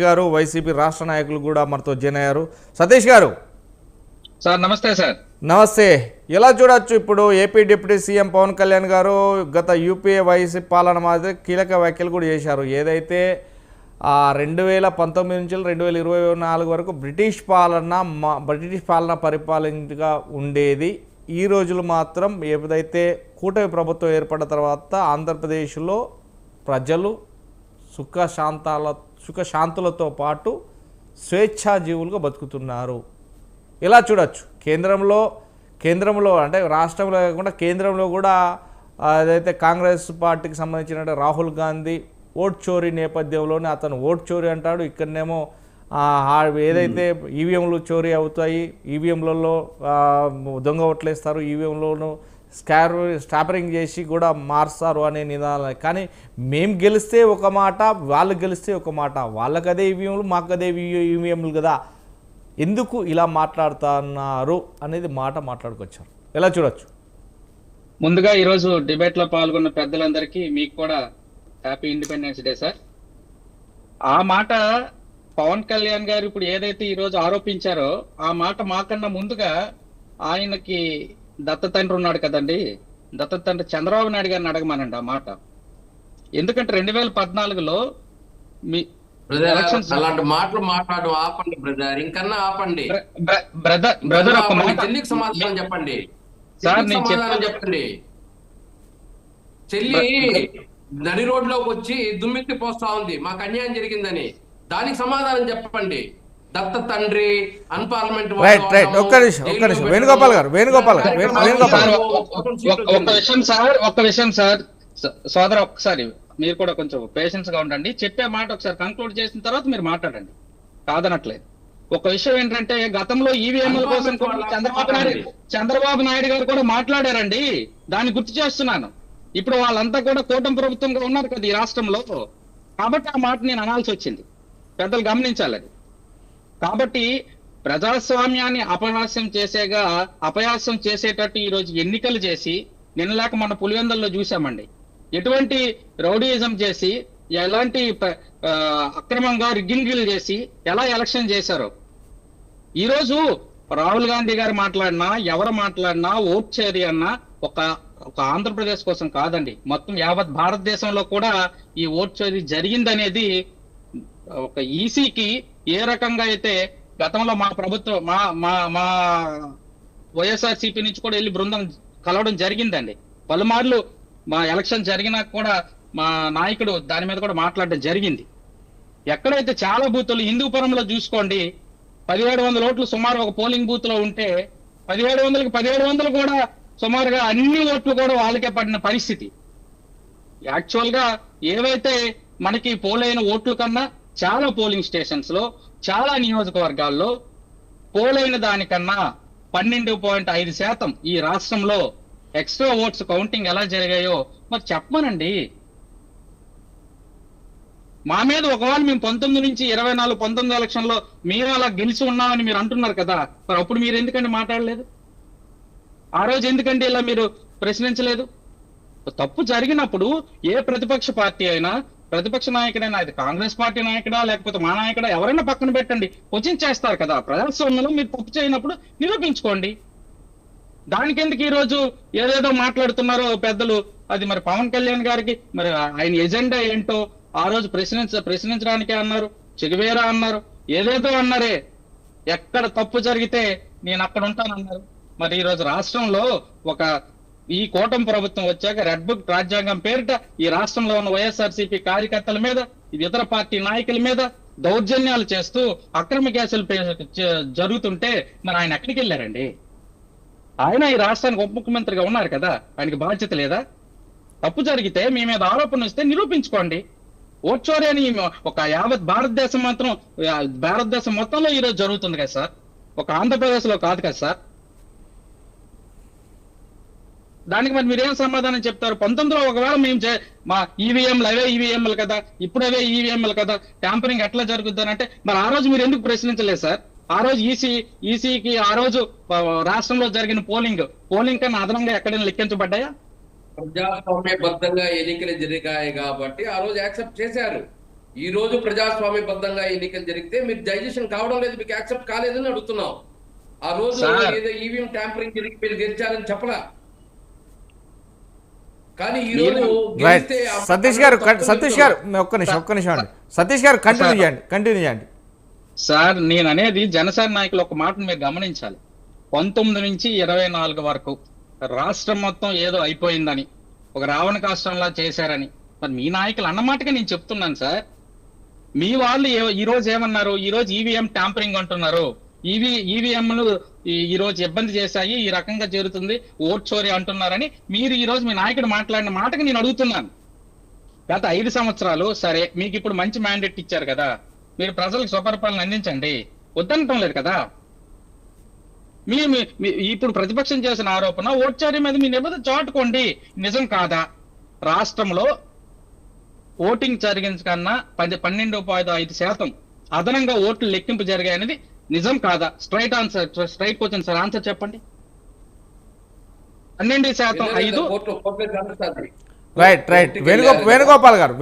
గారు వైసీపీ రాష్ట్ర నాయకులు కూడా మనతో జాయిన్ అయ్యారు. సతీష్ గారు సార్ నమస్తే. సార్ నమస్తే. ఎలా చూడొచ్చు, ఇప్పుడు AP deputy CM Pawan Kalyan garu గత యూపీఏ వైసీపీ పాలన మాదిరి కీలక వ్యాఖ్యలు కూడా చేశారు. ఏదైతే 2019 నుంచి 2024 వరకు బ్రిటిష్ పాలన పరిపాలనగా ఉండేది. ఈ రోజులు మాత్రం ఏదైతే కూటమి ప్రభుత్వం ఏర్పడిన తర్వాత ఆంధ్రప్రదేశ్లో ప్రజలు సుఖశాంతులతో పాటు స్వేచ్ఛాజీవులుగా బతుకుతున్నారు. ఇలా చూడొచ్చు, కేంద్రంలో అంటే రాష్ట్రంలో కాకుండా కేంద్రంలో కూడా అదైతే కాంగ్రెస్ పార్టీకి సంబంధించిన రాహుల్ గాంధీ ఓట్ చోరీ నేపథ్యంలోనే అతను ఓట్ చోరీ అంటాడు. ఇక్కడనేమో ఏదైతే ఈవీఎంలు చోరీ అవుతాయి, ఈవీఎంలలో దొంగ ఓట్లేస్తారు, ఈవీఎంలోనూ స్టాపరింగ్ చేసి కూడా మారుస్తారు అనే నిదానాలు. కానీ మేము గెలిస్తే ఒక మాట, వాళ్ళు గెలిస్తే ఒక మాట, వాళ్ళకదే ఈవీఎంలు మాకదే ఈవీఎంలు కదా, ఎందుకు ఇలా మాట్లాడుతున్నారు అనేది మాట్లాడుకొచ్చారు. ఎలా చూడొచ్చు? ముందుగా ఈరోజు డిబేట్లో పాల్గొన్న పెద్దలందరికీ మీకు కూడా హ్యాపీ ఇండిపెండెన్స్ డే సార్. ఆ మాట పవన్ కళ్యాణ్ గారు ఇప్పుడు ఏదైతే ఈరోజు ఆరోపించారో ఆ మాట మాకన్నా ముందుగా ఆయనకి దత్తతండ్రి ఉన్నాడు కదండి, దత్తతండ్రి చంద్రబాబు నాయుడు గారిని అడగమనండి ఆ మాట. ఎందుకంటే 2014లో మీ అలాంటి మాటలు మాట్లాడడం ఆపండి బ్రదర్, ఇంకన్నా ఆపండి బ్రదర్. చెల్లికి సమాధానం చెప్పండి సార్, చెప్పండి. చెల్లి నడి రోడ్లోకి వచ్చి దుమ్మెత్తి పోస్తా ఉంది మాకు అన్యాయం జరిగిందని, దానికి సమాధానం చెప్పండి. దత్త తండ్రి అన్పార్లమెంట్ ఒక్క నిమిషం వేణుగోపాల్ గారు ఒక్క విషయం సార్ సోదర, ఒక్కసారి మీరు కూడా కొంచెం పేషెన్స్ గా ఉండండి. చెప్పే మాట ఒకసారి కంక్లూడ్ చేసిన తర్వాత మీరు మాట్లాడండి, కాదనట్లేదు. ఒక విషయం ఏంటంటే గతంలో ఈవీఎంల కోసం చంద్రబాబు నాయుడు గారు కూడా మాట్లాడారండి, దాన్ని గుర్తు చేస్తున్నాను. ఇప్పుడు వాళ్ళంతా కూడా కూటమి ప్రభుత్వంగా ఉన్నారు కదా ఈ రాష్ట్రంలో, కాబట్టి ఆ మాట నేను అనాల్సి వచ్చింది, పెద్దలు గమనించాలి అది. కాబట్టి ప్రజాస్వామ్యాన్ని అపహాస్యం చేసేటట్టు ఈ రోజు ఎన్నికలు చేసి, నిన్నలేక మన పులివెందుల్లో చూసామండి, ఎటువంటి రౌడీయిజం చేసి, ఎలాంటి అక్రమంగా రిగ్గింగ్లు చేసి ఎలా ఎలక్షన్ చేశారో. ఈరోజు రాహుల్ గాంధీ గారు మాట్లాడినా, ఎవరు మాట్లాడినా, ఓట్ చేరి అన్నా ఒక ఆంధ్రప్రదేశ్ కోసం కాదండి, మొత్తం యావత్ భారతదేశంలో కూడా ఈ ఓట్ చోరీ జరిగిందనేది ఒక ఈసీకి ఏ రకంగా అయితే గతంలో మా ప్రభుత్వం మా వైఎస్ఆర్సీపీ నుంచి కూడా వెళ్ళి బృందం కలవడం జరిగిందండి. పలుమార్లు మా ఎలక్షన్ జరిగినా కూడా మా నాయకుడు దాని మీద కూడా మాట్లాడడం జరిగింది. ఎక్కడైతే చాలా బూతులు, హిందూపురంలో చూసుకోండి, 1700 ఓట్లు సుమారు ఒక పోలింగ్ బూత్ లో ఉంటే 1700 కూడా సుమారుగా అన్ని ఓట్లు కూడా వాళ్ళకే పడిన పరిస్థితి. యాక్చువల్ గా ఏవైతే మనకి పోలైన ఓట్ల కన్నా చాలా పోలింగ్ స్టేషన్స్ లో, చాలా నియోజకవర్గాల్లో పోలైన దానికన్నా 12.5% ఈ రాష్ట్రంలో ఎక్స్ట్రా ఓట్స్ కౌంటింగ్ ఎలా జరిగాయో మరి చెప్పమనండి. మా మీద ఒకవేళ మేము 19 నుంచి 19 ఎలక్షన్ లో మీరు అలా గెలిచి ఉన్నామని మీరు అంటున్నారు కదా, మరి అప్పుడు మీరు ఎందుకండి మాట్లాడలేదు? ఆ రోజు ఎందుకంటే ఇలా మీరు ప్రశ్నించలేదు? తప్పు జరిగినప్పుడు ఏ ప్రతిపక్ష పార్టీ అయినా, ప్రతిపక్ష నాయకుడైనా, అది కాంగ్రెస్ పార్టీ నాయకుడా లేకపోతే మా నాయకుడా, ఎవరైనా పక్కన పెట్టండి, క్వశ్చన్ చేస్తారు కదా. ప్రజాస్వామ్యంలో మీరు తప్పు చేయనప్పుడు నిరూపించుకోండి. దానికెందుకు ఈ రోజు ఏదేదో మాట్లాడుతున్నారో పెద్దలు? అది మరి పవన్ కళ్యాణ్ గారికి మరి ఆయన ఎజెండా ఏంటో ఆ రోజు ప్రశ్నించడానికే అన్నారు, చెగువేరా అన్నారు, ఏదేదో అన్నారే. ఎక్కడ తప్పు జరిగితే నేను అక్కడ ఉంటానన్నారు. మరి ఈ రోజు రాష్ట్రంలో ఈ కూటమి ప్రభుత్వం వచ్చాక రెడ్ బుక్ రాజ్యాంగం పేరిట ఈ రాష్ట్రంలో ఉన్న వైఎస్ఆర్సీపీ కార్యకర్తల మీద, ఇతర పార్టీ నాయకుల మీద దౌర్జన్యాలు చేస్తూ అక్రమ కేసులు జరుగుతుంటే మరి ఆయన ఎక్కడికి వెళ్ళారండి? ఆయన ఈ రాష్ట్రానికి ఉప ముఖ్యమంత్రిగా ఉన్నారు కదా, ఆయనకి బాధ్యత లేదా? తప్పు జరిగితే మీ మీద ఆరోపణ వస్తే నిరూపించుకోండి. ఓట్ చోరీ అని ఒక యావత్ భారతదేశం మొత్తంలో ఈరోజు జరుగుతుంది కదా సార్, ఒక ఆంధ్రప్రదేశ్ లో కాదు కదా సార్. దానికి మరి మీరేం సమాధానం చెప్తారు? 19లో ఒకవేళ మేము మా ఈవీఎంలు అవే ఈవీఎంలు కదా, ఇప్పుడు అవే ఈవీఎంలు కదా, ట్యాంపరింగ్ ఎట్లా జరుగుతుంది అంటే మరి ఆ రోజు మీరు ఎందుకు ప్రశ్నించలేదు సార్? ఆ రోజు ఈసీకి ఆ రోజు రాష్ట్రంలో జరిగిన పోలింగ్ కన్నా అదనంగా ఎక్కడైనా లెక్కించబడ్డాయా? ప్రజాస్వామ్యబద్ధంగా ఎన్నికలు జరిగాయి కాబట్టి ఆ రోజు యాక్సెప్ట్ చేశారు. ఈ రోజు ప్రజాస్వామ్యబద్ధంగా ఎన్నికలు జరిగితే మీరు డైజెషన్ కావడం లేదు, మీకు యాక్సెప్ట్ కాలేదని అడుగుతున్నాం. ఆ రోజు సార్. ఏదో ఈవీఎం ట్యాంపరింగ్ జరిగి మీరు గెలిచారని చెప్పలా. కానీ ఈ రోజు రైట్ గెలిస్తే ఆ సతీష్ గారు తప్పులు సతీష్ గారు ఒక్క నిమిషం అండి. సతీష్ గారు కంటిన్యూ చేయండి. సార్ నేను అనేది జనసేన నాయకులు ఒక మాట మీరు గమనించాలి. 19 నుంచి 24 వరకు రాష్ట్రం మొత్తం ఏదో అయిపోయిందని, ఒక రావణ కాష్టంలా చేశారని మరి మీ నాయకులు అన్నమాటగా నేను చెప్తున్నాను సార్. మీ వాళ్ళు ఈ రోజు ఏమన్నారు? ఈ రోజు ఈవీఎం ట్యాంపరింగ్ అంటున్నారు. ఈవీఎంలు ఈ రోజు ఇబ్బంది చేశాయి, ఈ రకంగా జరుగుతుంది, ఓట్ చోరీ అంటున్నారని మీరు ఈ రోజు మీ నాయకుడు మాట్లాడిన మాటకి నేను అడుగుతున్నాను. గత 5 సంవత్సరాలు సరే, మీకు ఇప్పుడు మంచి మ్యాండేట్ ఇచ్చారు కదా, మీరు ప్రజలకు స్వపరిపాలన అందించండి, వద్దనటం లేదు కదా. ఇప్పుడు ప్రతిపక్షం చేసిన ఆరోపణ ఓట్ చోరీ మీద మీ నిబంధన చాటుకోండి, నిజం కాదా? రాష్ట్రంలో ఓటింగ్ జరిగిన కన్నా 12.5% అదనంగా ఓట్లు లెక్కింపు జరిగాయనేది నిజం కాదా? స్ట్రైట్ క్వశ్చన్ సార్, ఆన్సర్ చెప్పండి. 12% 5. రైట్ వేణుగోపాల్ గారు